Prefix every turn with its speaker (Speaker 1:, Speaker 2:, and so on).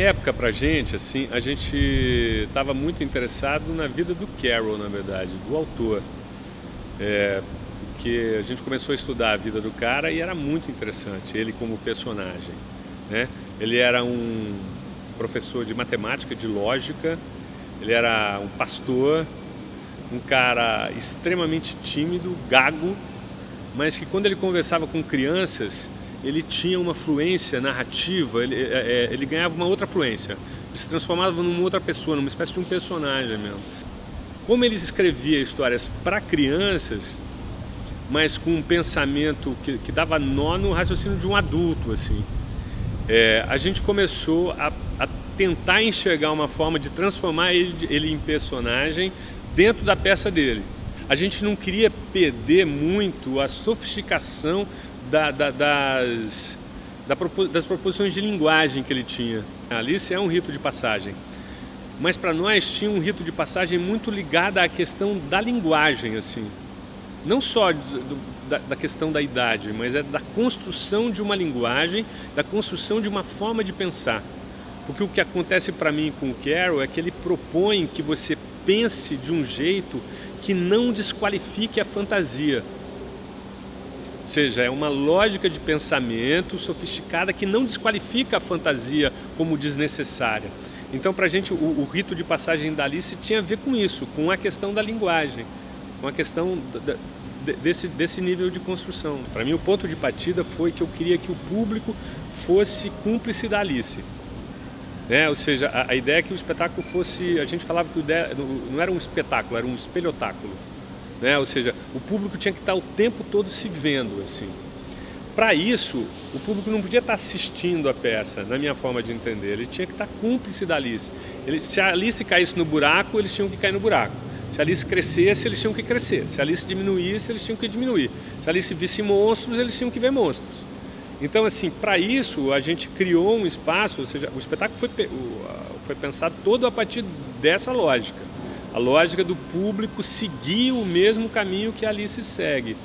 Speaker 1: época, pra gente, assim, a gente estava muito interessado na vida do Carroll, na verdade, do autor. Porque a gente começou a estudar a vida do cara e era muito interessante, ele como personagem, né? Ele era um professor de matemática, de lógica, ele era um pastor, um cara extremamente tímido, gago, mas que quando ele conversava com crianças, ele tinha uma fluência narrativa, ele ganhava uma outra fluência, ele se transformava numa outra pessoa, numa espécie de um personagem mesmo. Como ele escrevia histórias para crianças, mas com um pensamento que dava nó no raciocínio de um adulto, assim, a gente começou a tentar enxergar uma forma de transformar ele em personagem dentro da peça dele. A gente não queria perder muito a sofisticação das proposições de linguagem que ele tinha. A Alice é um rito de passagem, mas para nós tinha um rito de passagem muito ligado à questão da linguagem, assim. Não só da questão da idade, mas da construção de uma linguagem, da construção de uma forma de pensar. Porque o que acontece para mim com o Carroll é que ele propõe que você pense de um jeito que não desqualifique a fantasia. Ou seja, é uma lógica de pensamento sofisticada que não desqualifica a fantasia como desnecessária. Então, para a gente, o rito de passagem da Alice tinha a ver com isso, com a questão da linguagem, com a questão desse nível de construção. Para mim, o ponto de partida foi que eu queria que o público fosse cúmplice da Alice. Ou seja, a ideia é que o espetáculo fosse... A gente falava que não era um espetáculo, era um espelhotáculo. Ou seja, o público tinha que estar o tempo todo se vendo, assim. Para isso, o público não podia estar assistindo a peça, na minha forma de entender. Ele tinha que estar cúmplice da Alice. Se a Alice caísse no buraco, eles tinham que cair no buraco. Se a Alice crescesse, eles tinham que crescer. Se a Alice diminuísse, eles tinham que diminuir. Se a Alice visse monstros, eles tinham que ver monstros. Então, assim, para isso, a gente criou um espaço, ou seja, o espetáculo foi pensado todo a partir dessa lógica. A lógica do público seguir o mesmo caminho que a Alice segue.